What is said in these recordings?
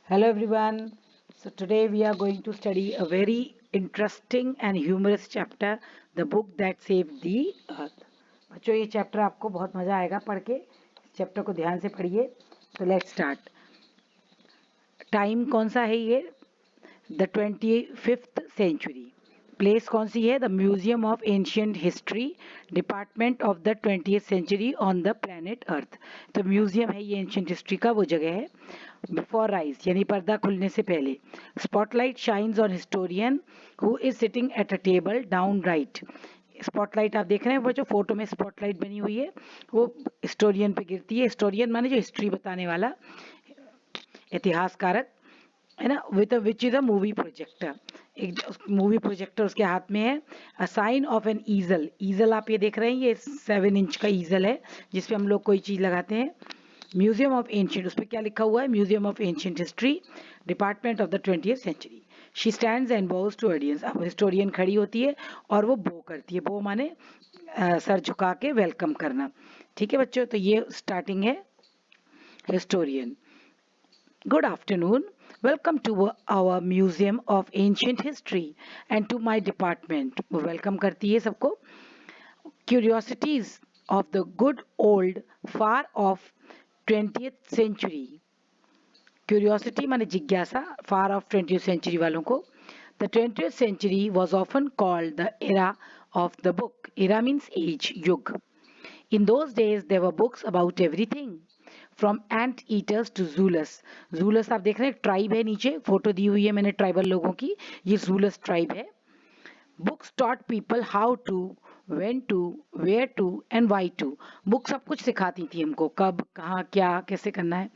Hello everyone. So today we are going to study a very interesting and humorous chapter, the book that saved the earth. बच्चों ये chapter आपको बहुत मजा आएगा पढ़ के. इस चैप्टर को ध्यान से पढ़िए. तो लेट्स स्टार्ट. टाइम कौन सा है ये? The 25th century. प्लेस कौन सी है? The museum of ancient history, department of the 20th century on the planet Earth. तो म्यूजियम है ये एंशियंट हिस्ट्री का, वो जगह है. बिफोर राइज यानी पर्दा खुलने से पहले. Spotlight shines on historian who is sitting at a table down right. Spotlight आप देख रहे हैं वो जो फोटो में स्पॉटलाइट बनी हुई है वो हिस्टोरियन पे गिरती है. हिस्टोरियन माने जो हिस्ट्री बताने वाला, इतिहासकारक है ना. With which is a movie projector. एक मूवी प्रोजेक्टर उसके हाथ में है. A sign of N ईजल. ईजल आप ये देख रहे हैं, ये 7 इंच का ईजल है जिसपे हम लोग कोई चीज लगाते हैं. म्यूजियम ऑफ एंशियंट, उस पर क्या लिखा हुआ है? Museum of ancient history, department of the 20th century. She stands and bows to audience. अब हिस्टोरियन खड़ी होती है और वो बो करती है. बो माने सर झुका के वेलकम करना. ठीक है बच्चों, तो ये स्टार्टिंग है. Historian. Good afternoon. Welcome to our Museum of Ancient History and to my department. वो welcome करती है सबको. Curiosities of the good old far off 20th century. Curiosity माने जिज्ञासा, far off 20th century वालों को. The 20th century was often called the era of the book. Era means age, युग. In those days there were books about everything. From anteaters to Zulus. Zulus आप देख रहे हैं, tribe है. नीचे photo दी हुई है मैंने ट्राइबल लोगों की. ये जूलस ट्राइब है. Books taught people how to, when to, where to and why to. Book सब कुछ सिखाती थी हमको, कब, कहाँ, क्या, कैसे करना है.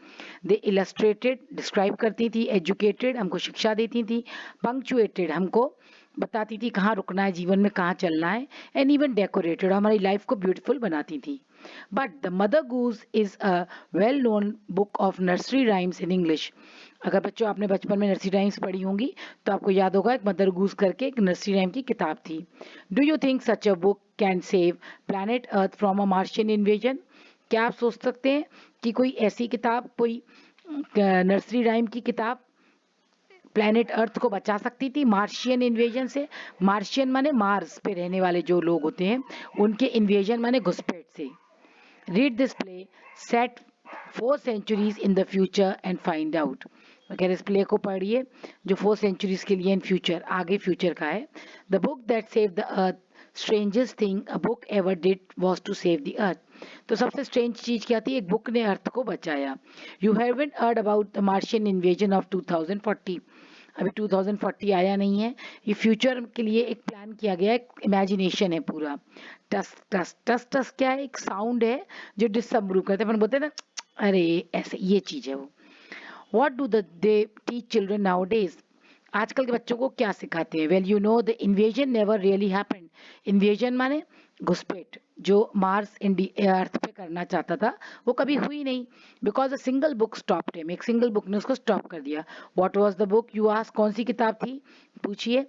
दे इलस्ट्रेटेड, डिस्क्राइब करती थी. एजुकेटेड, हमको शिक्षा देती थी. पंक्चुएटेड, हमको बताती थी कहाँ रुकना है जीवन में, कहाँ चलना है. एंड इवन डेकोरेटेड, हमारी लाइफ को ब्यूटीफुल बनाती थी. But the mother goose is a well known book of nursery rhymes in English. अगर बच्चों आपने बचपन में नर्सरी राइम्स पढ़ी होंगी तो आपको याद होगा एक मदर गूज करके एक नर्सरी राइम की किताब थी. Do you think such a book can save planet earth from a Martian invasion. क्या आप सोच सकते हैं कि कोई ऐसी किताब, कोई नर्सरी राइम की किताब प्लैनेट अर्थ को बचा सकती थी मार्शियन इन्वेजन से. मार्शियन माने मार्स पे रहने वाले जो लोग होते हैं, उनके इन्वेजन माने घुसपैठ से. Read this play set 4 centuries in the future and find out. अगर इस प्ले को पढ़िए जो 4 centuries के लिए इन फ्यूचर, आगे फ्यूचर का है. The book that save the earth, strangest thing a book ever did was to save the earth. तो सबसे स्ट्रेंज चीज क्या थी? एक बुक ने अर्थ को बचाया. You haven't heard about the Martian invasion of 2040. अभी 2040 आया नहीं है. ये फ्यूचर के लिए एक प्लान किया गया है, इमेजिनेशन है पूरा. टस टस टस टस क्या है? एक साउंड है जो डिसअप्रूव करते हैं. अपन बोलते हैं ना, अरे ऐसे, ये चीज है वो. What do they teach children now days. आजकल के बच्चों को क्या सिखाते हैं? Well you know the invasion never really happened. Invasion माने घुसपैठ, जो मार्स अर्थ पे करना चाहता था वो कभी हुई नहीं. Because a single book stop him. एक सिंगल बुक ने उसको स्टॉप कर दिया. What was the book you ask. कौन सी किताब थी पूछिए.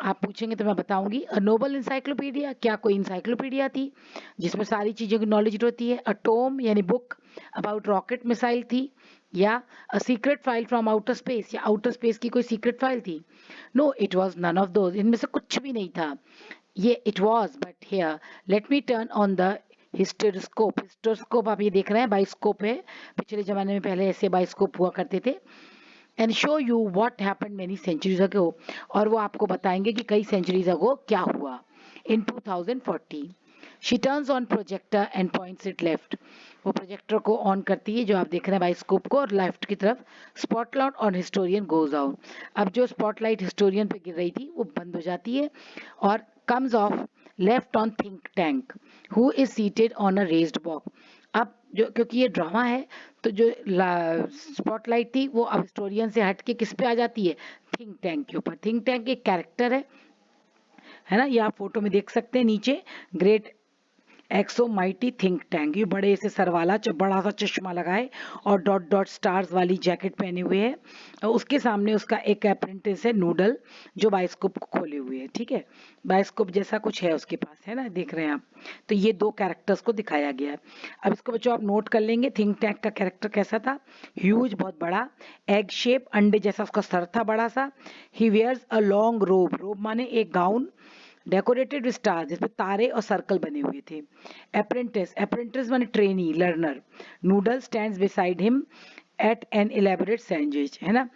आप पूछेंगे तो मैं बताऊंगी. अ नोबल इंसाइक्लोपीडिया. क्या कोई इंसाइक्लोपीडिया थी जिसमें सारी चीजों की नॉलेज होती है? अ टोम यानी बुक अबाउट रॉकेट मिसाइल थी, या a secret file from outer space, या आउटर स्पेस की कोई सीक्रेट फाइल थी? No, it was none of those. इनमें से कुछ भी नहीं था. ये it was, but here let me turn on the historyscope. Historyscope आप ये देख रहे हैं, बाइस्कोप है. पिछले जमाने में पहले ऐसे बाइस्कोप हुआ करते थे. And show you what happened many centuries ago. और वो आपको बताएंगे कि कई सेंचुरीज अगो क्या हुआ. इन 2040 she turns on projector and points it left. वो प्रोजेक्टर को ऑन करती है जो आप देख रहे हैं बाइस्कोप को, और लेफ्ट की तरफ. Spotlight on historian goes out. अब जो स्पॉटलाइट हिस्टोरियन पे गिर रही थी वो बंद हो जाती है और comes of left on think tank who is seated on a raised box. अब जो, क्योंकि ये ड्रामा है, तो जो स्पॉटलाइट थी वो अब हिस्टोरियन से हट के किस पे आ जाती है? थिंक टैंक के ऊपर. थिंक टैंक एक कैरेक्टर है ना. ये आप फोटो में देख सकते हैं नीचे. ग्रेट एक्सो माइटी थिंक टैंक, ये बड़े से सर वाला बड़ा सा चश्मा लगाए और डॉट डॉट स्टार्स वाली जैकेट पहने हुए है, और उसके सामने उसका एक अप्रेंटिस है नूडल, जो बाइस्कोप खोले हुए है। ठीक है, बाइस्कोप जैसा कुछ है उसके पास, है ना, देख रहे हैं आप। तो ये दो कैरेक्टर्स को दिखाया गया है। अब इसको बच्चों आप नोट कर लेंगे, थिंक टैंक का कैरेक्टर कैसा था, ह्यूज, बहुत बड़ा, एग शेप, अंडे जैसा उसका सर था बड़ा सा। ही वेयर्स अ लॉन्ग रोब, रोब माने एक गाउन, डेकोरेटेड स्टार जिसमें तारे और सर्कल बने हुए थे। अप्रेंटिस, अप्रेंटिस माने trainee, learner. Noodle stands beside him at an elaborate sandwich, है ना,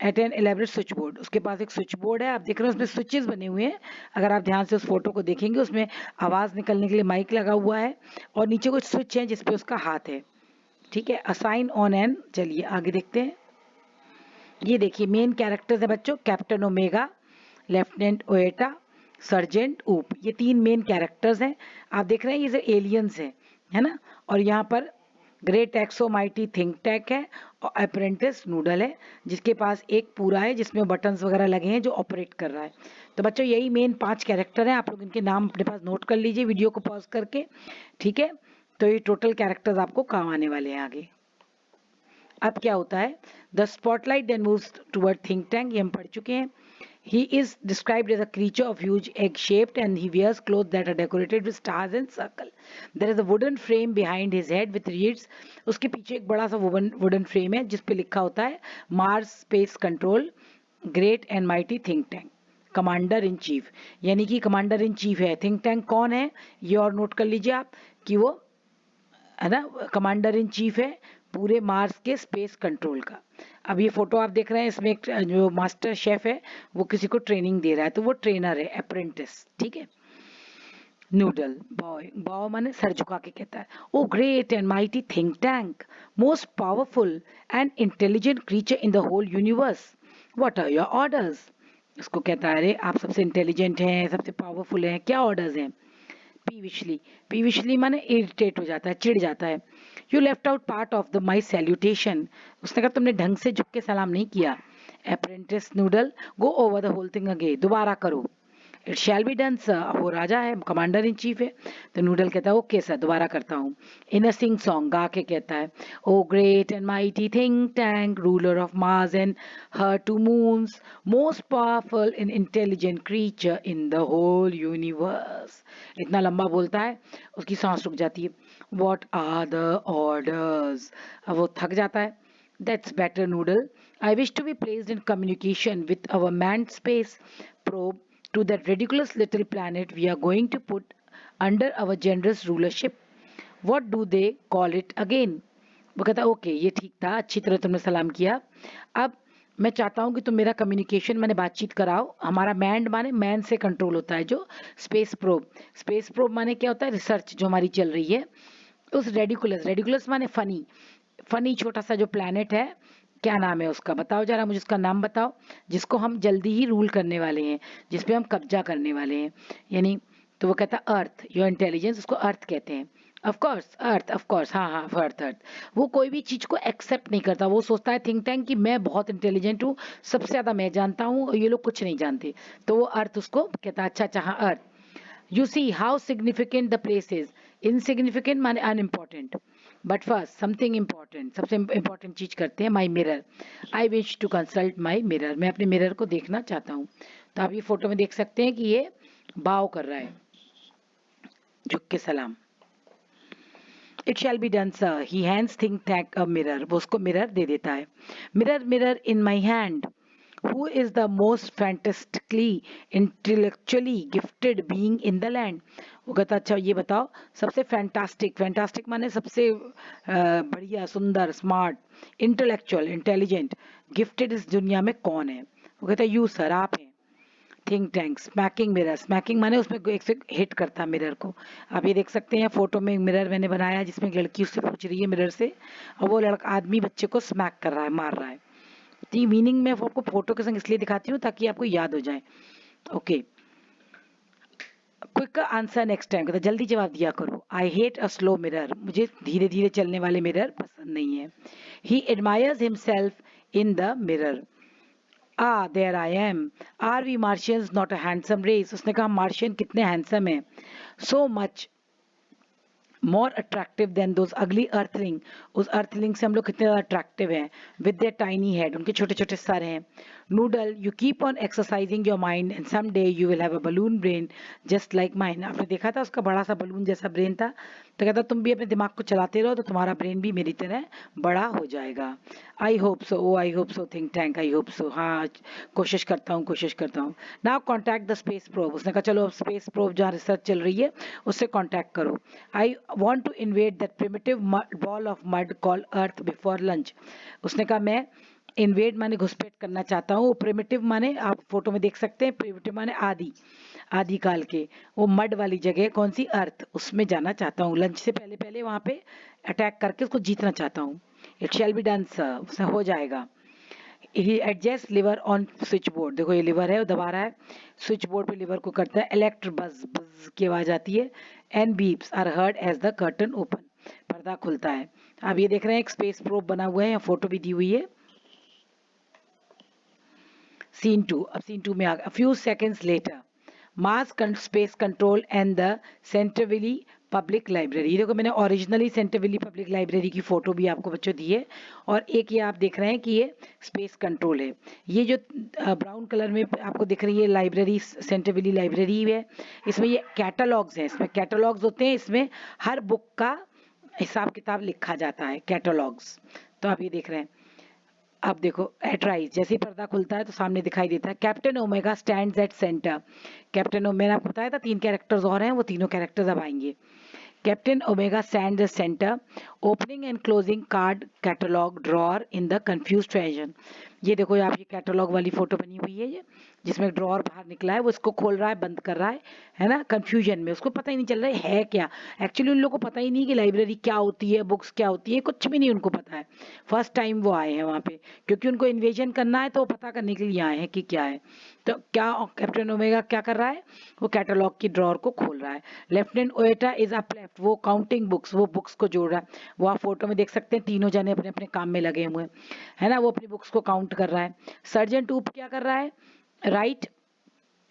at an elaborate switchboard, उसके पास एक स्विच बोर्ड है, आप देख रहे हैं उसमें स्विचेस बने हुए हैं। अगर आप ध्यान से उस फोटो को देखेंगे, उसमें आवाज निकलने के लिए माइक लगा हुआ है, और नीचे कुछ स्विच है जिसपे उसका हाथ है। ठीक है, असाइन ऑन एन, चलिए आगे देखते हैं। ये देखिए मेन कैरेक्टर्स है बच्चों, कैप्टन ओमेगा, लेफ्टिनेंट ओएटा, सर्जेंट ऊप, ये तीन मेन कैरेक्टर्स हैं। आप देख रहे हैं ये जो एलियंस हैं, है ना, और यहाँ पर ग्रेट एक्सो माइटी थिंक टैंक है, और अप्रेंटिस नूडल है, जिसके पास एक पूरा है जिसमें बटन्स वगैरह लगे हैं जो ऑपरेट कर रहा है। तो बच्चों यही मेन 5 कैरेक्टर हैं, आप लोग इनके नाम अपने पास नोट कर लीजिए वीडियो को पॉज करके। ठीक है, तो ये टोटल कैरेक्टर्स आपको काम आने वाले हैं आगे। अब क्या होता है, the spotlight then moves toward Think Tank, ये हम पढ़ चुके हैं। He is described as a creature of huge egg-shaped and he wears clothes that are decorated with stars and circle. There is a wooden frame behind his head with reads. उसके पीछे एक बड़ा सा wooden frame है जिस पे लिखा होता है Mars Space Control Great and Mighty Think Tank. Commander in chief, यानी कि कमांडर इन चीफ है। थिंक टैंक कौन है, ये और नोट कर लीजिए आप कि वो, है ना, कमांडर इन चीफ है पूरे मार्स के स्पेस कंट्रोल का। अब ये फोटो आप देख रहे हैं, इसमें एक जो मास्टर शेफ है वो किसी को ट्रेनिंग दे रहा है, तो वो ट्रेनर है, अप्रेंटिस। ठीक है, नूडल बॉय, बॉय माने सर झुका के कहता है, O great and mighty think tank, most powerful and intelligent creature in the whole universe, what are your orders. उसको कहता है, अरे आप सबसे इंटेलिजेंट हैं, सबसे पावरफुल हैं, क्या ऑर्डर्स हैं। पीविशली, पीविशली माने इरिटेट हो जाता है, चिढ़ जाता है। You left out part of the my salutation, उसने कहा तुमने ढंग से झुक के सलाम नहीं किया। Apprentice Noodle, go over the whole thing again, दोबारा करो। It shall be done sir, अब वो राजा है, कमांडर इन चीफ है। तो नूडल कहता है ओके सर, दोबारा करता हूँ। इन अ सिंग सॉन्ग, गा के कहता है, O great and mighty think tank, ruler of Mars and her two moons, most powerful and intelligent creature in the whole universe. इतना लंबा बोलता है, उसकी सांस रुक जाती है। वॉट आर द ऑर्डर्स, अब वो थक जाता है। That's better, Noodle. I wish to be placed in communication with our manned space probe to that ridiculous little planet we are going to put under our generous rulership. What do they call it again? वो कहता okay ये ठीक था, अच्छी तरह तुमने सलाम किया। अब मैं चाहता हूँ कि तुम मेरा कम्युनिकेशन माने बातचीत कराओ। हमारा मैंड माने मैन से कंट्रोल होता है जो स्पेस प्रोब, स्पेस प्रोब माने क्या होता है, रिसर्च जो हमारी चल रही है उस रेडिकुलस, रेडिकुलस माने फनी, फनी छोटा सा जो प्लैनेट है, क्या नाम है उसका, बताओ जरा मुझे उसका नाम बताओ, जिसको हम जल्दी ही रूल करने वाले हैं, जिसपे हम कब्जा करने वाले हैं, यानी। तो वो कहता अर्थ, योर इंटेलिजेंस, उसको अर्थ कहते हैं। Of course earth, of course, हाँ हाँ अर्थ, अर्थ। वो कोई भी चीज को एक्सेप्ट नहीं करता, वो सोचता है थिंक टैंक कि मैं बहुत इंटेलिजेंट हूँ, सबसे ज्यादा मैं जानता हूँ और ये लोग कुछ नहीं जानते। तो वो अर्थ उसको कहता है अच्छा अच्छा हाँ अर्थ। You see how significant the place is. Insignificant माने unimportant. But first, something important. सबसे important चीज करते हैं, my mirror. I wish to consult my mirror. मैं अपने मिरर को देखना चाहता हूँ। तो आप ये फोटो में देख सकते हैं कि ये बाव कर रहा है, झुक के सलाम। It shall be done, sir. He hands think tank a mirror. वो उसको मिरर दे देता है। Mirror, mirror in my hand. Who is the most fantastically intellectually gifted being in the land? वो कहता अच्छा ये बताओ सबसे फैंटास्टिक, फैंटास्टिक माने सबसे बढ़िया, सुंदर, स्मार्ट, इंटेलेक्चुअल, इंटेलिजेंट, गिफ्टेड इस दुनिया में कौन है। वो कहता यू सर, आप हैं। Think tank, smacking mirror, smacking माने उसमें एक से हिट करता मिरर को। आप ये देख सकते हैं फोटो में मिरर मैंने बनाया जिसमें एक लड़की उससे पूछ रही है मिरर से, और वो लड़का आदमी बच्चे को स्मैक कर रहा है, मार रहा है। तो मीनिंग मैं आपको फोटो के संग इसलिए दिखाती हूँ ताकि आपको याद हो जाए। Okay, quick answer next time, कहता जल्दी जवाब दिया करो। I hate a slow mirror, मुझे धीरे धीरे चलने वाले मिरर पसंद नहीं है। He admires himself in the mirror. Ah, there I am. Are we Martians not a handsome race? उसने कहा मार्शियन कितने हैंडसम हैं। So much more attractive than those ugly earthling, उस अर्थलिंग से हम लोग कितने ज़्यादा अट्रैक्टिव हैं, विद देयर टाइनी हेड, उनके छोटे छोटे सर हैं. Noodle, you keep on exercising your mind and some day you will have a balloon brain just like mine. आपने देखा था उसका बड़ा सा बलून जैसा ब्रेन था, तो कहता तुम भी अपने दिमाग को चलाते रहो तो तुम्हारा ब्रेन भी मेरी तरह बड़ा हो जाएगा. I hope so, O I hope so Think Tank, I hope so. हाँ, कोशिश करता हूँ, कोशिश करता हूँ. Now contact the space probe. उसने कहा चलो अब स्पेस प्रोब जहाँ रिसर्च चल रही है उससे कॉन्टैक्ट करो. I want to invade that primitive ball of mud called Earth before lunch. उसने कहा मैं इन्वेट माने घुसपैठ करना चाहता हूँ. प्रिमिटिव माने आप फोटो में देख सकते हैं, प्रिमिटिव माने आदि, आदि काल के. वो मड वाली जगह कौन सी, अर्थ, उसमें जाना चाहता हूँ. लंच से पहले पहले वहां पे अटैक करके उसको जीतना चाहता हूँ. It shall be done sir, हो जाएगा. He adjust lever on switch board. देखो ये लिवर है, वो दबा रहा है स्विच बोर्ड पे, लिवर को करता है. इलेक्ट्र बज बज की आवाज आती है. And beeps are heard as the curtain open. पर्दा खुलता है. अब ये देख रहे हैं एक स्पेस प्रोब बना हुआ है, फोटो भी दी हुई है. सीन 2. अब सीन 2 में आ गया. Few seconds later, mass space control and the Centreville public library. देखो मैंने ओरिजिनली सेंट्रविली पब्लिक लाइब्रेरी की फोटो भी आपको बच्चों दी है, और एक ये आप देख रहे हैं कि ये स्पेस कंट्रोल है. ये जो ब्राउन कलर में आपको दिख रही है लाइब्रेरी, सेंट्रविली लाइब्रेरी है. इसमें ये कैटलॉग्स हैं, इसमें कैटलॉग्स होते हैं, इसमें हर बुक का हिसाब किताब लिखा जाता है, कैटलॉग्स. तो आप ये देख रहे हैं. अब देखो एट राइज, जैसे ही पर्दा खुलता है तो सामने दिखाई देता है captain omega stands at centre. Captain मैंने आपको बताया था 3 कैरेक्टर्स और हैं, वो तीनों कैरेक्टर्स अब आएंगे. Captain omega stands at centre, opening and closing card catalogue drawer in the confuse treasure. ये देखो आप, ये कैटलॉग वाली फोटो बनी हुई है, ये जिसमें ड्रॉर बाहर निकला है, वो इसको खोल रहा है, बंद कर रहा है ना, कंफ्यूजन में. उसको पता ही नहीं चल रहा है क्या. एक्चुअली उन लोगों को पता ही नहीं कि लाइब्रेरी क्या होती है, बुक्स क्या होती है, कुछ भी नहीं उनको पता है. फर्स्ट टाइम वो आए हैं वहाँ पे, क्योंकि उनको इन्वेजन करना है तो वो पता करने के लिए आए हैं कि क्या है. तो क्या कैप्टन ओमेगा क्या कर रहा है, वो कैटलॉग की ड्रॉर को खोल रहा है. लेफ्टिनेंट ओएटा इज अप लेफ्ट, वो काउंटिंग बुक्स, वो बुक्स को जोड़ रहा है. वो आप फोटो में देख सकते हैं, तीनों जने अपने अपने काम में लगे हुए हैं, है ना, वो अपनी बुक्स को काउंट कर रहा है. सर्जेंट ऊप क्या कर रहा है, right,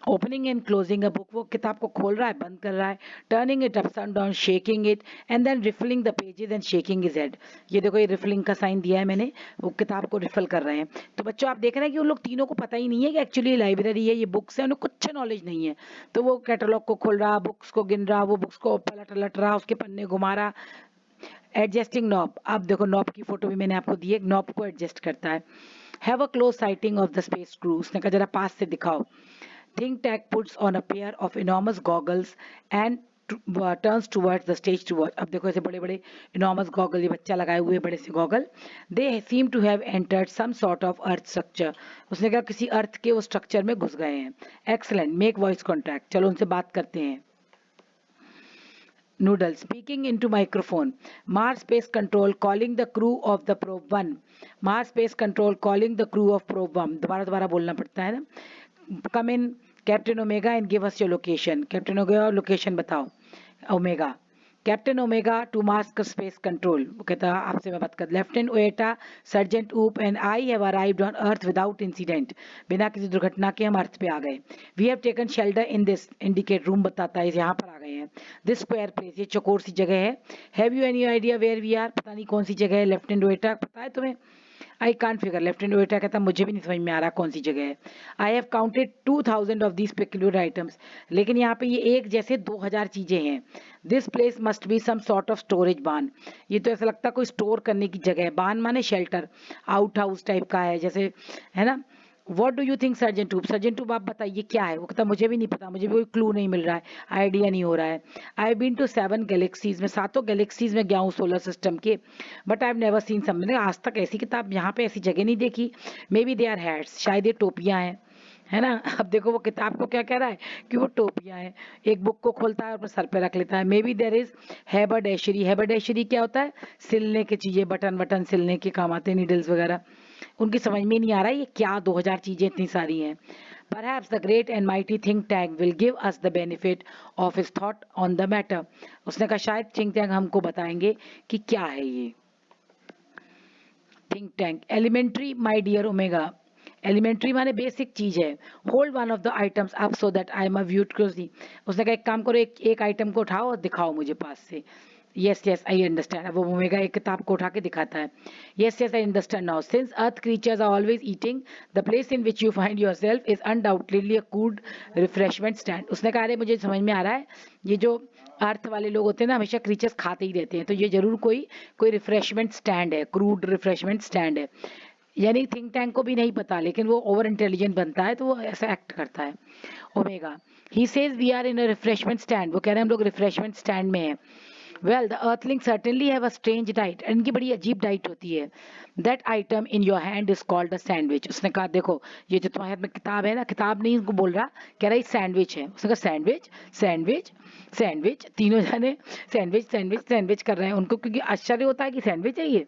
opening and closing a book, वो किताब को खोल रहा है, बंद कर रहा है. Turning it upside down, shaking it and then riffling the pages and shaking his head. ये देखो ये रिफलिंग का साइन दिया है मैंने, वो किताब को रिफल कर रहे हैं. तो बच्चों आप देख रहे हैं कि उन लोग तीनों को पता ही नहीं है कि एक्चुअली लाइब्रेरी है, ये बुक्स है, उन्हें कुछ नॉलेज नहीं है. तो वो कैटलॉग को खोल रहा, बुक्स को गिन रहा, वो बुक्स को पलट लट रहा, उसके पन्ने घुमा रहा. एडजस्टिंग नॉब, अब देखो नॉब की फोटो भी मैंने आपको दी है, नॉब को एडजस्ट करता है. Have a close sighting of the space crew. उसने कहा जरा पास से दिखाओ. Think Tank puts on a pair of enormous goggles and turns towards the stage to watch. अब देखो ऐसे बड़े बड़े enormous goggles, ये बच्चा लगाए हुए बड़े से goggle. They seem to have entered some sort of earth structure. उसने कहा किसी अर्थ के वो स्ट्रक्चर में घुस गए हैं. Excellent, make voice contact. चलो उनसे बात करते हैं. Noodle speaking into microphone. Mars Space Control calling the crew of the probe 1. Mars Space Control calling the crew of probe 1. दोबारा दोबारा बोलना पड़ता है ना. Come in Captain Omega and give us your location. Captain Omega location बताओ. Omega. Captain Omega to Mars Space Control. वो कहता आपसे मैं बात कर. Lieutenant Oeta, Sergeant Oop and I have arrived on Earth without incident. बिना किसी दुर्घटना के हम अर्थ पे आ गए. We have taken shelter in this. Indicate room बताता है, यहाँ पर आ गए हैं. This square place, ये चौकोर सी जगह है. Have you any idea where we are? पता नहीं कौन सी जगह है. Lieutenant Oeta पता है तुम्हें? I can't figure. लेफ्टिनेंट ओएटा कहता मुझे भी नहीं समझ में आ रहा कौन सी जगह है. I have counted 2000 of these peculiar items. लेकिन यहाँ पे ये एक जैसे 2000 चीजें हैं. This place must be some sort of storage barn. ये तो ऐसा लगता है कोई स्टोर करने की जगह है. बान माने शेल्टर, आउट हाउस टाइप का है जैसे, है ना. What do you think sergeant tube. Sergeant tube आप बताइए क्या है. वो कहता मुझे भी नहीं पता, मुझे भी कोई क्लू नहीं मिल रहा है, आइडिया नहीं हो रहा है. आई बीन टू 7 गैलेक्सीज, में 7 गैलेक्सीज में गया हूँ सोलर सिस्टम के. But I have never seen some, मैंने आज तक ऐसी किताब यहाँ पे ऐसी जगह नहीं देखी. Maybe they are hats, शायद ये टोपियाँ हैं, है ना. अब देखो वो किताब को क्या कह रहा है कि वो टोपियाँ हैं. एक बुक को खोलता है और अपने सर पे रख लेता है. May be there is हैबरडैशरी. हैबरडैशरी क्या होता है, सिलने की चीजें, बटन वटन सिलने के काम आते हैं, नीडल्स वगैरह. उनकी समझ में नहीं आ रहा है ये क्या 2000 चीजें इतनी सारी हैं. Perhaps the great and mighty think tank will give us the benefit of his thought on the matter. उसने कहा शायद थिंक टैंक हमको बताएंगे कि क्या है ये think tank. Elementary my dear Omega. Elementary माने बेसिक चीज है. Hold one of the items up so that I am a view closely. उसने कहा एक काम करो, एक आइटम को उठाओ और दिखाओ मुझे पास से. Yes yes I understand. अब वो ओमेगा एक किताब को उठा के दिखाता है। Yes yes I understand now. Since earth creatures are always eating, the place in which you find your self is undoubtedly a good refreshment stand. उसने कहा अरे मुझे समझ में आ रहा है, ये जो अर्थ वाले लोग होते हैं ना हमेशा क्रीचर्स खाते ही रहते हैं, तो ये जरूर कोई कोई रिफ्रेशमेंट स्टैंड है, क्रूड रिफ्रेशमेंट स्टैंड है। यानी थिंक टैंक को भी नहीं पता, लेकिन वो ओवर इंटेलिजेंट बनता है तो वो ऐसा एक्ट करता है। Omega he says we are in a refreshment stand, वो कह रहे हैं हम लोग रिफ्रेशमेंट स्टैंड में हैं। Well the earthling certainly have a strange diet, इनकी बड़ी अजीब डाइट होती है। That item in your hand is called a sandwich. उसने कहा देखो ये जो तुम्हारे हाथ में किताब है ना, किताब नहीं इनको बोल रहा, कह रहा ये सैंडविच है। उसने कहा सैंडविच सैंडविच सैंडविच, तीनों जाने सैंडविच सैंडविच सैंडविच कर रहे हैं उनको, क्योंकि आश्चर्य होता है कि सैंडविच है ये।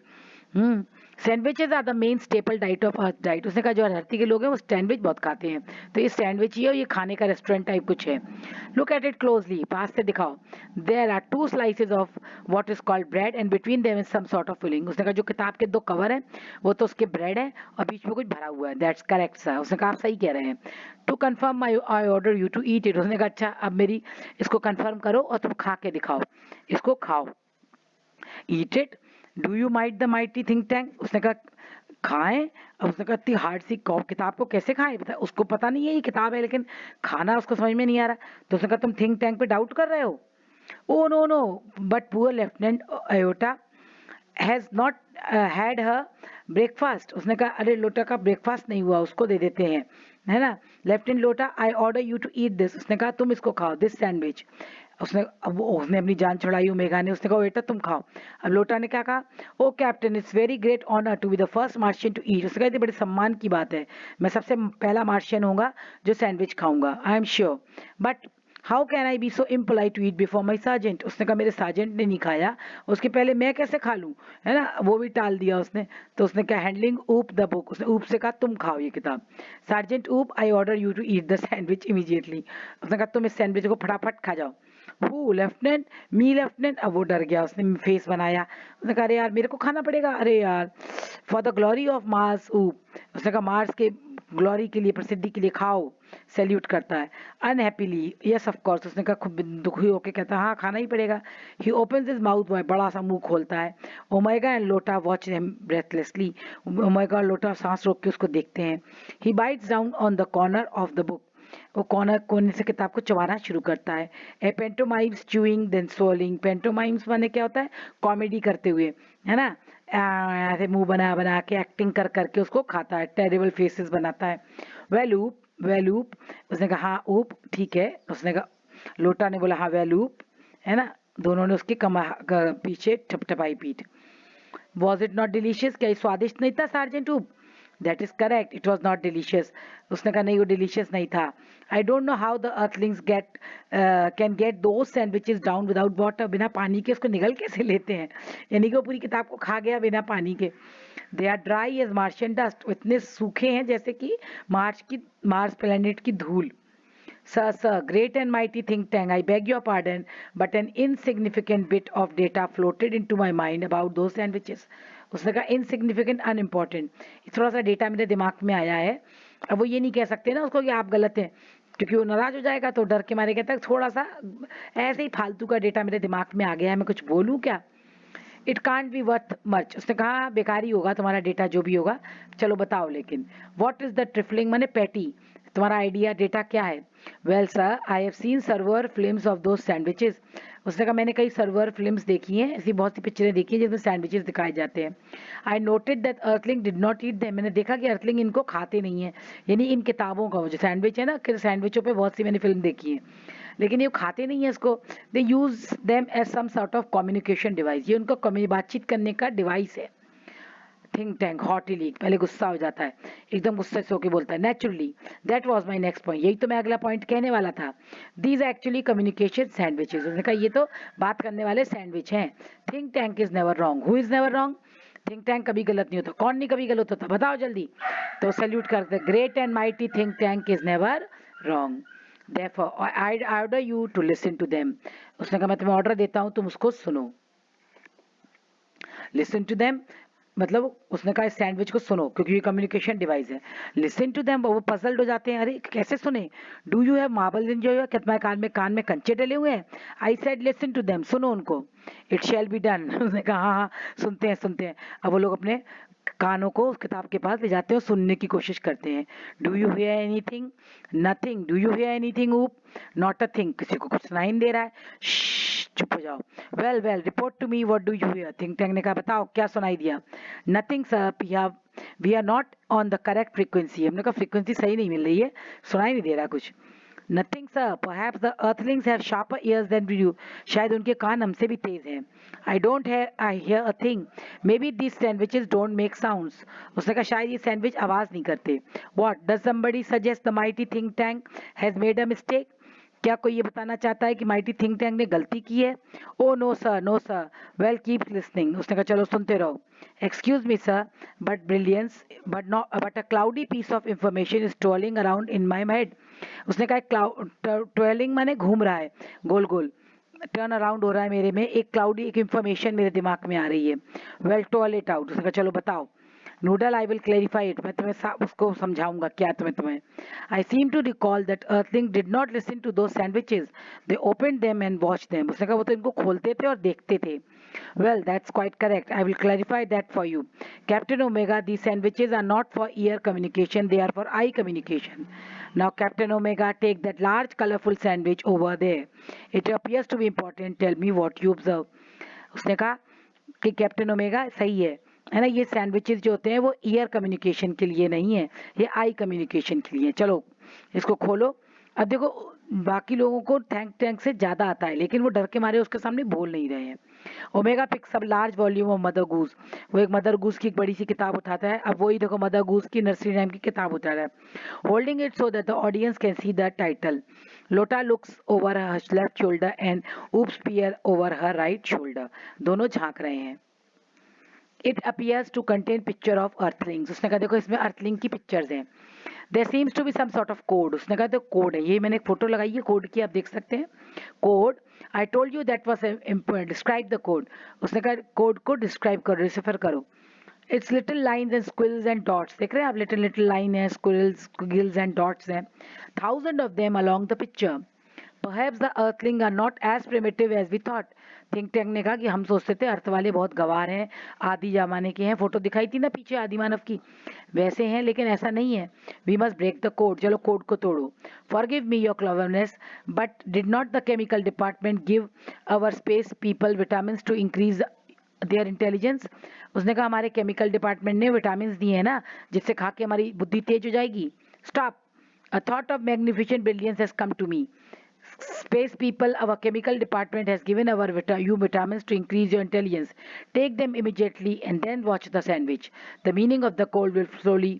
Sandwiches are the main staple diet of earth diet. उसने कहा जो धरती के लोग हैं वो सैंडविच बहुत खाते हैं, तो ये सैंडविच ही है और ये खाने का रेस्टोरेंट टाइप कुछ है। लुक एट इट क्लोजली, पास से दिखाओ। There are two slices of what is called bread and between them is some sort of filling. उसने कहा जो किताब के दो कवर है वो तो उसके ब्रेड है और बीच में कुछ भरा हुआ है। That's correct sir. उसने कहा आप सही कह रहे हैं। To confirm my I order you to eat it. उसने कहा अच्छा अब मेरी इसको कन्फर्म करो और तुम खा के दिखाओ, इसको खाओ। Eat it, do you might the mighty think tank. उसने कहा खाएं। अब उसने कहा इतनी हार्ड सी किताब को कैसे खाएं, पता उसको पता नहीं है ये किताब है, लेकिन खाना उसको समझ में नहीं आ रहा। तो उसने कहा तुम थिंक टैंक पे डाउट कर रहे हो। Oh no no, but poor lieutenant Iota has not had her breakfast. उसने कहा अरे लोटा का ब्रेकफास्ट नहीं हुआ, उसको दे देते हैं, है ना। Lieutenant Iota I order you to eat this. उसने कहा तुम इसको खाओ, दिस सैंडविच। उसने अपनी जान छुड़ाई ओमेगा ने। उसने कहा बेटा तुम खाओ। अब लोटा ने क्या कहा, O captain it's very great honour to be the first Martian to eat. उसने कहा ये बड़े सम्मान की बात है, मैं सबसे पहला मार्शियन होऊंगा जो सैंडविच खाऊंगा, I am sure. But how can I be so impolite to eat before my sergeant. उसने कहा मेरे सार्जेंट ने नहीं खाया, उसके पहले मैं कैसे खा लूँ, है ना, वो भी टाल दिया उसने। तो उसने कहा हैंडलिंग ऊप द बुक। उसने ऊप से कहा तुम खाओ ये किताब। Sergeant Oop I order you to eat the sandwich immediately. उसने कहा तुम इस सैंडविच को फटाफट खा जाओ। Who lieutenant, me lieutenant. अब वो डर गया, उसने फेस बनाया। उसने कहा अरे यार मेरे को खाना पड़ेगा, अरे यार for the glory of Mars ऊप। उसने कहा मार्स के ग्लोरी के लिए, प्रसिद्धि के लिए खाओ, सैल्यूट करता है। Unhappily yes of course. उसने कहा खूब दुखी होकर कहता है हाँ खाना ही पड़ेगा। ही ओपन्स हिज माउथ, बड़ा सा मुंह खोलता है। Omega and Lotta watch him breathlessly. Omega और लोटा सांस रोक के उसको देखते हैं। He bites down on the corner of the book. वो कोने से किताब को चबाना शुरू करता है। A pantomimes chewing then swallowing। Pantomimes माने क्या होता है, कॉमेडी करते हुए, है ना, ऐसे मुंह बना बना के एक्टिंग कर करके उसको खाता है, टेरिबल फेसेस बनाता है। वेल ऊप, वेल ऊप। उसने कहा हाँ ऊप ठीक है। उसने कहा, लोटा ने बोला हाँ वेल ऊप, है ना। दोनों ने उसकी पीछे ठपठपाई पीठ। वॉज इट नॉट डिलीशियस, क्या ये स्वादिष्ट नहीं था सार्जेंट ऊप। That is correct, it was not delicious. उसने कहा नहीं वो डिलीशियस नहीं था। I don't know how the Earthlings get can get दो सैंडविचेस डाउन विदाउट वाटर। बिना पानी के उसको निगल कैसे लेते हैं, यानी कि वो पूरी किताब को खा गया बिना पानी के। They are dry as Martian dust. इतने सूखे हैं जैसे कि मार्स प्लेनेट की धूल। Sir, great and mighty think tank, I beg your pardon, but an insignificant bit of data floated into my mind about those sandwiches. उसने कहा insignificant, unimportant, थोड़ा सा डेटा मेरे दिमाग में आया है। अब वो ये नहीं कह सकते ना उसको कि आप गलत हैं, क्योंकि वो नाराज हो जाएगा, तो डर के मारे कहता है थोड़ा सा ऐसे ही फालतू का डेटा मेरे दिमाग में आ गया है, मैं कुछ बोलूँ क्या। It can't be worth much. उसने कहा बेकार ही होगा तुम्हारा डेटा जो भी होगा, चलो बताओ लेकिन। वॉट इज द ट्रिफलिंग माने पैटी, तुम्हारा आइडिया डेटा क्या है। Well sir I have seen server films of those sandwiches. उसने कहा मैंने कई सर्वर फिल्म्स देखी हैं, ऐसी बहुत सी पिक्चरें देखी हैं जिसमें सैंडविचेस दिखाए जाते हैं। I noted that earthling did not eat them. मैंने देखा कि अर्थलिंग इनको खाते नहीं है, यानी इन किताबों का वो जो सैंडविच है ना, सैंडविचों पे बहुत सी मैंने फिल्म देखी है, लेकिन ये खाते नहीं है इसको। They use them as some sort of communication device, ये उनका बातचीत करने का डिवाइस है। थिंक टैंक हॉटली, पहले गुस्सा हो जाता है, एकदम गुस्से से होकर बोलता है naturally that was my next point, यही तो मैं अगला पॉइंट कहने वाला था। These actually communication sandwiches. उसने कहा ये तो बात करने वाले सैंडविच हैं। Think tank is never wrong, who is never wrong. Think tank कभी गलत नहीं होता, कौन नहीं कभी गलत होता, बताओ जल्दी। तो सैल्यूट करते, great and mighty think tank is never wrong, therefore I order you to listen to them। उसने कहा मैं तुम्हें ऑर्डर देता हूं तुम उसको सुनो। listen to them, मतलब उसने कहा इस सैंडविच को सुनो क्योंकि ये कम्युनिकेशन डिवाइस है। लिसन टू देम, वो पजल्ड हो जाते हैं, अरे कैसे सुने। Do you have marble in your, क्या तुम्हारे कान में कंचे डले हुए हैं। I said listen to them, सुनो उनको। It shall be done. उसने कहा हाँ हाँ सुनते हैं सुनते हैं। अब वो लोग अपने कानों को उस किताब के पास ले जाते हैं और सुनने की कोशिश करते हैं। Do you hear anything, nothing. Do you hear anything, ऊप, नॉट अ थिंग। किसी को कुछ सुनाई नहीं दे रहा है, चुप हो जाओ। Well well report to me what do you hear. Think tank ने कहा बताओ क्या सुनाई दिया। Nothing sir, we are not on the correct frequency. हमने कहा फ्रीक्वेंसी सही नहीं मिल रही है, सुनाई नहीं दे रहा कुछ। Nothing sir, perhaps the earthlings have sharper ears than we do. शायद उनके कान हमसे भी तेज हैं। I hear a thing, maybe these sandwiches don't make sounds. उसने कहा शायद ये सैंडविच आवाज नहीं करते। What does somebody suggest the mighty think tank has made a mistake. क्या कोई ये बताना चाहता है कि माइटी थिंक टैंक ने गलती की है। Oh no sir, no sir. Well keep listening. उसने कहा चलो सुनते रहो। Excuse me sir, but brilliance but a cloudy piece of information is trolling around in my head. उसने कहा ट्वेलिंग माने घूम रहा है, गोल गोल टर्न अराउंड हो रहा है मेरे में, एक क्लाउडी एक इंफॉर्मेशन मेरे दिमाग में आ रही है। Well tell it out. उसने कहा चलो बताओ। Noodle, I will clarify it, मैं तुम्हें उसको समझाऊंगा क्या तुम्हें। I seem to recall that earthling did not listen to those sandwiches, they open them and watch them. उसने कहा वो तो इनको खोलते थे और देखते थे। Well, that's quite correct. I will clarify that for you. Captain Omega, these sandwiches are not for ear communication, they are for eye communication. Now, Captain Omega, take that large colorful sandwich over there. It appears to be important. Tell me what you observe. उसने कहा कि captain omega सही है ना, ये sandwiches जो होते हैं वो ईयर कम्युनिकेशन के लिए नहीं है, ये आई कम्युनिकेशन के लिए है। चलो इसको खोलो। अब देखो बाकी लोगों को थैंक टैंक से ज्यादा आता है लेकिन वो डर के मारे उसके सामने बोल नहीं रहे हैं। Omega picks up large volume of mother goose. वो एक मदर गूस की एक बड़ी सी किताब उठाता है। अब वही देखो मदर गूस की नर्सरी राइम की किताब उठा रहा है। Holding it so that the audience can see the title. Lotta looks over her left shoulder and oops peer over her right shoulder. दोनों झांक रहे हैं। It appears to contain picture of earthlings. उसने कहा देखो इसमें अर्थलिंग की pictures हैं। There seems to be some sort of code. उसने कहा तो कोड है, ये मैंने एक फोटो लगाई है कोड की, आप देख सकते हैं code. I told you that was describe the code. उसने कहा कोड को डिस्क्राइब करो, डिसिफर करो। It's little lines and squiggles and dots. देख रहे हैं आप, लिटिल लिटिल लाइन है, स्क्विल्स स्क्विल्स एंड डॉट्स हैं, thousand of them along the picture. Perhaps the earthling are not as primitive as we thought. Think tank ने कहा कि हम सोचते थे अर्थ वाले बहुत गवार हैं, आदि जमाने के हैं। फोटो दिखाई थी ना पीछे आदि मानव की, वैसे हैं, लेकिन ऐसा नहीं है। We must break the code. चलो कोड को तोड़ो। Forgive me your cleverness, but did not the chemical department give our space people vitamin to increase their intelligence. उसने कहा हमारे केमिकल डिपार्टमेंट ने विटामिन दिए हैं ना, जिससे खा के हमारी बुद्धि तेज हो जाएगी। Stop. A thought of magnificent brilliance has come to me. Space people, our chemical department has given you vitamins to increase your intelligence. Take them immediately and then watch the sandwich. The meaning of the code will slowly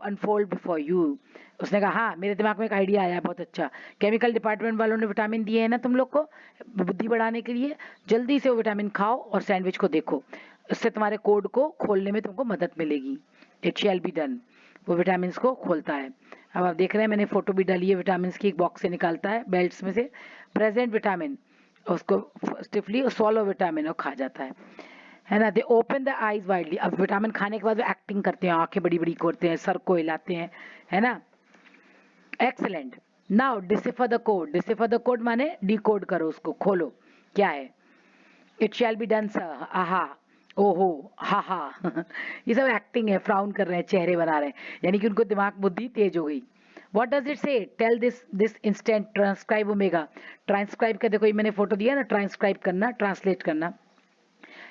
unfold before you. उसने कहा हाँ मेरे दिमाग में एक idea आया बहुत अच्छा। केमिकल डिपार्टमेंट वालों ने विटामिन दिए हैं ना तुम लोग को बुद्धि बढ़ाने के लिए, जल्दी से वो विटामिन खाओ और सैंडविच को देखो, इससे तुम्हारे कोड को खोलने में तुमको मदद मिलेगी। It shall be done. वो विटामिन को खोलता है। अब आप देख रहे हैं मैंने फोटो भी डाली है, विटामिन की एक बॉक्स से निकालता है बेल्ट्स में से प्रेजेंट विटामिन, उसको स्टिफली स्वॉलो विटामिन और खा जाता है ना। दे ओपन द आईज वाइडली। अब विटामिन खाने के बाद वो एक्टिंग करते हैं, आंखें बड़ी बड़ी करते हैं, सर को हिलाते हैं, है ना। Excellent. Now decipher the code. Decipher the code माने डिकोड करो, उसको खोलो क्या है। It shall be done sir. आहा, ओहो, हा हा। ये सब एक्टिंग है, फ्राउन कर रहे हैं, चेहरे बना रहे हैं, यानी कि उनको दिमाग बुद्धि तेज हो गई। What does it say? Tell this instant transcribe omega. Transcribe का देखो ये मैंने फोटो दिया ना, ट्रांसक्राइब करना, ट्रांसलेट करना।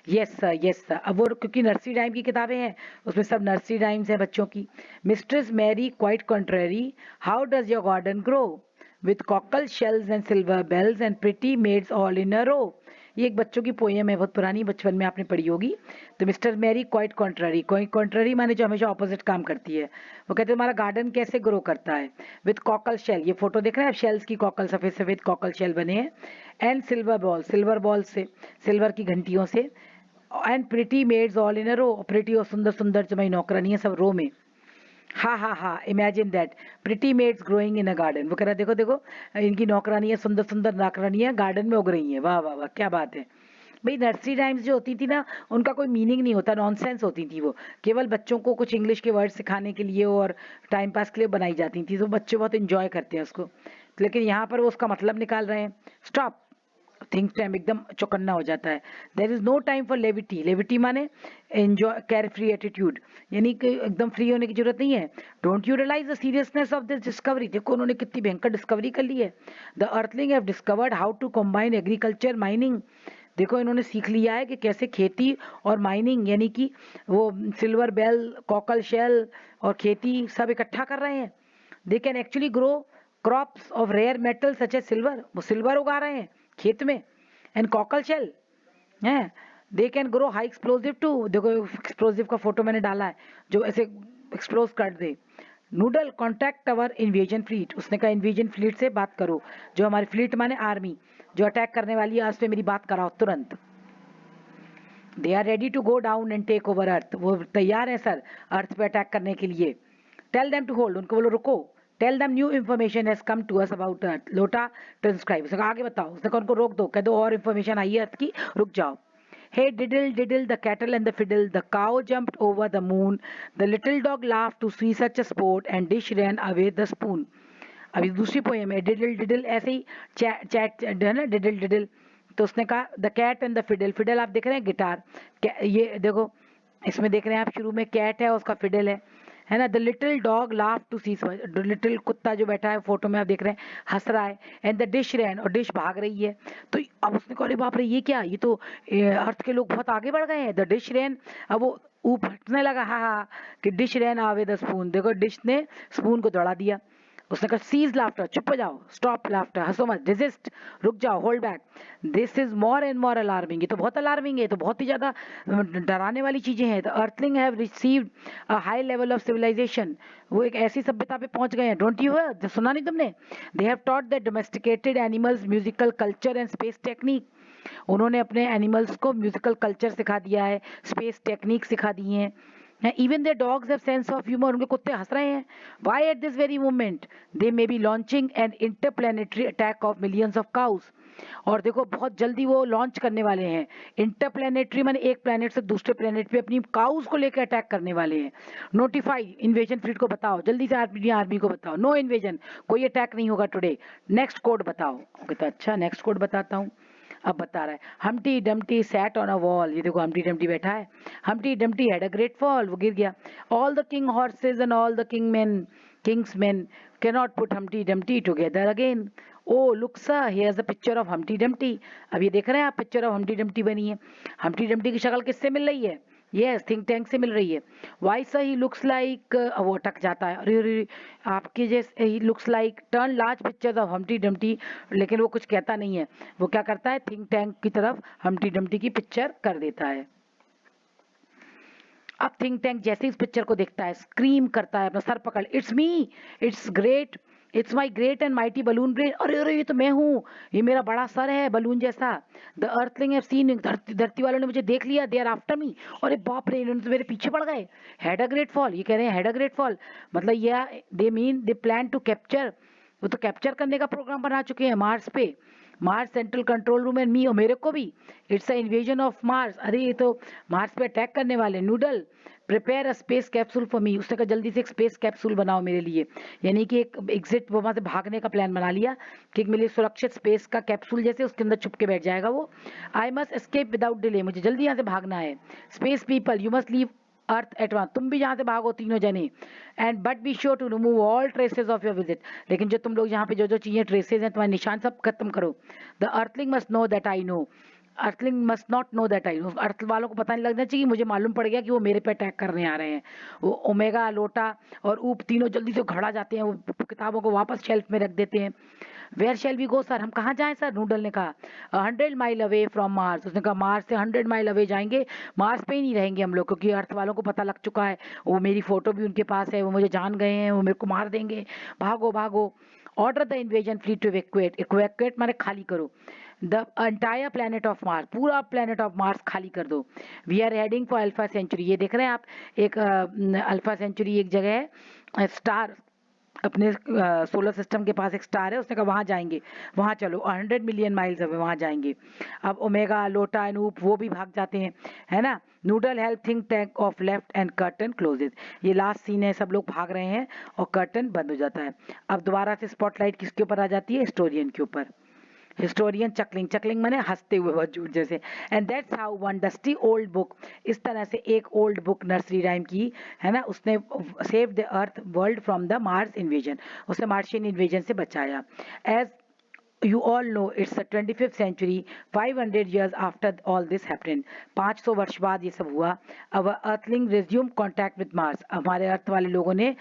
Yes sir, yes sir. अब वो क्योंकि नर्सरी राइम की किताबें हैं उसमें सब नर्सरी राइम्स है बच्चों की। Mistress Mary quite contrary, how does your garden grow with cockle shells and silver bells and pretty maids all in a row. ये एक बच्चों की पोएम है, बहुत पुरानी, बचपन में आपने पढ़ी होगी। तो mister Mary quite contrary, contrary माने जो हमेशा ऑपोजिट काम करती है। वो कहते हैं हमारा गार्डन कैसे ग्रो करता है। विथ कॉकल शेल, ये फोटो देख रहे हैं आप, शेल्स की कॉकल, सफेद सफेद कॉकल शेल बने हैं। And silver ball, silver ball से, सिल्वर की घंटियों से। And pretty maids all in a row, pretty और सुंदर सुंदर जमाई नौकरानियां सब रो में। हा हा हा, imagine that pretty maids growing in a garden. वो कह रहा देखो देखो इनकी नौकरानियां, सुंदर सुंदर नौकरानियां गार्डन में उग रही हैं, वाह वाह वाह क्या बात है। भाई नर्सरी राइम्स जो होती थी ना, उनका कोई मीनिंग नहीं होता, नॉनसेंस होती थी वो, केवल बच्चों को कुछ इंग्लिश के वर्ड सिखाने के लिए और टाइम पास के लिए बनाई जाती थी, तो बच्चे बहुत इंजॉय करते हैं उसको। लेकिन यहाँ पर वो उसका मतलब निकाल रहे हैं। स्टॉप। थिंक टाइम एकदम चौकन्ना हो जाता है। There is no time for levity. Levity माने एंजॉय, कैर फ्री एटीट्यूड, यानी कि एकदम फ्री होने की जरूरत नहीं है। Don't you realise the seriousness of this discovery. देखो उन्होंने कितनी भयंकर डिस्कवरी कर ली है। The earthling have discovered how to combine agriculture mining. देखो इन्होंने सीख लिया है कि कैसे खेती और माइनिंग, यानी कि वो सिल्वर बेल, कॉकल शेल और खेती सब इकट्ठा कर रहे हैं। They can actually grow crops of rare metal such as silver. वो सिल्वर उगा रहे हैं खेत में। एंड कॉकल शेल है। They can grow high explosive too. देखो एक्सप्लोसिव का फोटो मैंने डाला है, जो ऐसे एक्सप्लोज कर दे। Noodle contact our invasion fleet. उसने कहा इन्वेजन फ्लीट से बात करो, जो हमारी फ्लीट माने आर्मी, जो अटैक करने वाली है, उस पे मेरी बात कराओ तुरंत। They are ready to go down and take over earth. वो तैयार है सर अर्थ पे अटैक करने के लिए। Tell them to hold. उनको बोलो रुको। Tell them new information has come to us about Earth. Lotta transcribe. उसने कहा आगे बताओ। उसने कहा उनको रोक दो, कह दो और इन्फॉर्मेशन आई है अर्थ की, रुक जाओ। Hey diddle diddle the cattle and the fiddle, the cow jumped over the moon, the little dog laughed to see such a sport, and dish ran away the spoon. अभी दूसरी पोएम है डिडल डिडल, ऐसे ही chat chat है ना, डिडल डिडल। तो उसने कहा the cat and the fiddle. Fiddle आप देख रहे हैं गिटार, ये देखो इसमें देख रहे हैं आप, शुरू में कैट है उसका फिडल है ना। The little dog laugh to see. Little कुत्ता जो बैठा है फोटो में आप देख रहे हैं हंस रहा है। एंड द डिश रैन, और डिश भाग रही है। तो अब उसने कहा अरे बाप रे ये क्या, ये तो अर्थ के लोग बहुत आगे बढ़ गए हैं। द डिश रैन, अब वो फटने लगा हा हा कि डिश रैन आवे द स्पून। देखो डिश ने स्पून को दौड़ा दिया। उसने कहा सीज लाफ्टर, चुप हो जाओ, स्टॉप लाफ्टर, हंसो मत, डिजिस्ट, रुक जाओ, hold back, this is more and more alarming. ये तो बहुत अलार्मिंग है, ये तो बहुत ही ज्यादा डराने वाली चीजें हैं। The earthling have received a high level of civilisation. वो एक ऐसी सभ्यता पे पहुंच गए हैं। डोंट यू हियर, सुना नहीं तुमने? They have taught the domesticated animals musical culture and space technique. उन्होंने अपने एनिमल्स को म्यूजिकल कल्चर सिखा दिया है, स्पेस टेक्निक सिखा दी है। Even their dogs have sense of humor। उनके कुत्ते हंस रहे हैं। Why at this very moment they may be launching an interplanetary attack of millions of cows। और देखो बहुत जल्दी वो लॉन्च करने वाले हैं। इंटरप्लेनेटरी माने एक प्लेनेट से दूसरे प्लेनेट पे अपनी काउस को लेकर अटैक करने वाले हैं। नोटिफाई इन्वेजन फ्लीट को बताओ, जल्दी से आर्मी को बताओ, नो इन्वेजन, कोई अटैक नहीं होगा टुडे, नेक्स्ट कोड बताओ। कहता अच्छा नेक्स्ट कोड बताता हूँ। अब बता रहा है Humpty Dumpty sat on a wall. ये देखो हम्टी डम्टी बैठा है। Humpty Dumpty had a great fall, वो गिर गया। All the king horses and all the Kings men cannot put Humpty Dumpty together again। Oh look sir here is a picture of Humpty Dumpty. अब ये देख रहे हैं आप picture of Humpty Dumpty बनी है। हम्टी डम्टी की शक्ल किससे मिल रही है? यस थिंक टैंक से मिल रही है। Why sir he looks like, वो अटक जाता है, अरे अरे आपके जैसे ही looks like turn large pictures of Humpty Dumpty. लेकिन वो कुछ कहता नहीं है। वो क्या करता है, थिंक टैंक की तरफ हम्टी डम्टी की पिक्चर कर देता है। अब थिंक टैंक जैसे ही इस पिक्चर को देखता है स्क्रीम करता है, अपना सर पकड़, it's me, it's great, it's my great and mighty balloon brain. अरे अरे ये तो मैं हूँ, ये मेरा बड़ा सर है बलून जैसा। द अर्थलिंग हैव सीन, धरती वालों ने मुझे देख लिया, दे आर आफ्टर मी। अरे बाप रे इन्होंने तो मेरे पीछे पड़ गए। हैड अ ग्रेट फॉल, ये कह रहे हैं हैड अ ग्रेट फॉल, मतलब ये they mean they plan to capture. वो तो कैप्चर करने का प्रोग्राम बना चुके हैं मार्स पे। Mars central control room and me, और मेरे को भी। It's a invasion of Mars. अरे ये तो मार्स पे अटैक करने वाले। Noodle prepare a space capsule for me. उसने कहा जल्दी से एक स्पेस कैप्सूल बनाओ मेरे लिए, यानी कि एक एग्जिट, वहां से भागने का प्लान बना लिया कि एक मेरे लिए सुरक्षित स्पेस का कैप्सूल, जैसे उसके अंदर छुप के बैठ जाएगा वो। I must escape without delay, मुझे जल्दी यहाँ से भागना है। Space people you must leave earth at once, तुम भी यहाँ से भागो तीनों जने। And but be sure to remove all traces of your visit. लेकिन जो तुम लोग यहाँ पे जो जो चीजें ट्रेसेस हैं, तुम्हारे निशान सब खत्म करो। The earthling must know that I know, earthling must not know that I know. Earth वालों को पता नहीं लगना चाहिए मुझे मालूम पड़ गया कि वो मेरे पे अटैक करने आ रहे हैं। वो ओमेगा, लोटा और ऊप तीनों जल्दी से घबरा जाते हैं, वो किताबों को वापस शेल्फ में रख देते हैं। Where shall we go sir, हम कहाँ जाएं सर? नूडल ने कहा 100 माइल अवे फ्रॉम मार्स। उसने कहा मार्स से 100 माइल अवे जाएंगे, मार्स पे ही नहीं रहेंगे हम लोग, क्योंकि अर्थ वालों को पता लग चुका है, वो मेरी फोटो भी उनके पास है, वो मुझे जान गए हैं, वो मेरे को मार देंगे, भागो भागो। Order the invasion fleet to evacuate, evacuate माने खाली करो, the entire planet of Mars, पूरा प्लेनेट ऑफ मार्स खाली कर दो। We are heading for Alpha Centauri. ये देख रहे हैं आप एक अल्फा सेंचुरी एक जगह है, स्टार अपने सोलर सिस्टम के पास एक स्टार है, उसने कहा वहाँ जाएंगे, वहाँ चलो 100 मिलियन माइल्स अवे, वहाँ जाएंगे। अब ओमेगा, लोटा एंड ऊप वो भी भाग जाते हैं, है ना। Noodle help think tank off left and curtain closes. ये लास्ट सीन है, सब लोग भाग रहे हैं और कर्टन बंद हो जाता है। अब दोबारा से स्पॉटलाइट किसके ऊपर आ जाती है? हिस्टोरियन के ऊपर। हिस्टोरियन चकलिंग, चकलिंग माने हंसते हुए बहुत झूठ जैसे। And that's how one dusty old book, इस तरह से एक ओल्ड बुक नर्सरी राइम की, है ना, उसने save the earth world from the Mars invasion, उसे मार्शियन इन्वेजन से बचाया। As you all know it's the 25th century, 500 years after all this happened, 500 वर्ष बाद ये सब हुआ। our earthling resumed contact with Mars, हमारे अर्थ वाले लोगों ने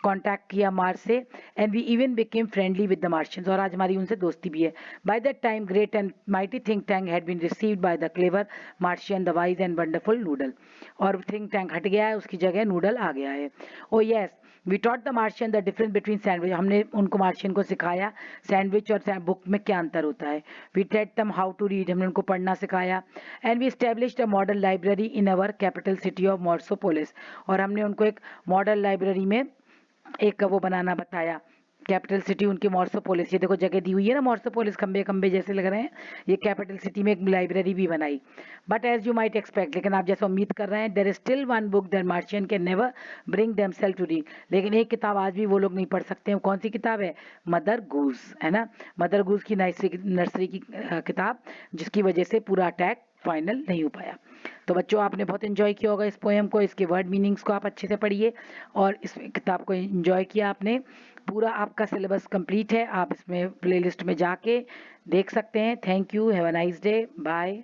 कांटेक्ट किया मार्स से। And we even became friendly with the Martians, और आज हमारी उनसे दोस्ती भी है। By that time great and mighty think tank had been received by the clever Martian, the wise and wonderful Noodle. और थिंक टैंक हट गया है, उसकी जगह नूडल आ गया है। Oh yes, we taught the Martian the difference between sandwich, हमने उनको मार्शियन को सिखाया सैंडविच और बुक में क्या अंतर होता है। We taught them how to read, हमने उनको पढ़ना सिखाया। And we established a model library in our capital city of Marsopolis, और हमने उनको एक मॉडल लाइब्रेरी में एक वो बनाना बताया। कैपिटल सिटी उनकी मॉर्सोपोलिस, ये देखो जगह दी हुई है ना, मॉर्सोपोलिस खंबे खंबे जैसे लग रहे हैं, ये कैपिटल सिटी में एक लाइब्रेरी भी बनाई। But as you might expect, लेकिन आप जैसे उम्मीद कर रहे हैं, there is still one book that Martian can never bring themselves to read, लेकिन एक किताब आज भी वो लोग नहीं पढ़ सकते हैं। कौन सी किताब है? मदर गूस, है ना, मदर गूस की नर्सरी की किताब, जिसकी वजह से पूरा अटैक फाइनल नहीं हो पाया। तो बच्चों आपने बहुत एंजॉय किया होगा इस पोएम को, इसके वर्ड मीनिंग्स को आप अच्छे से पढ़िए, और इस किताब को एंजॉय किया आपने। पूरा आपका सिलेबस कंप्लीट है, आप इसमें प्लेलिस्ट में जाके देख सकते हैं। Thank you, have a nice day, bye.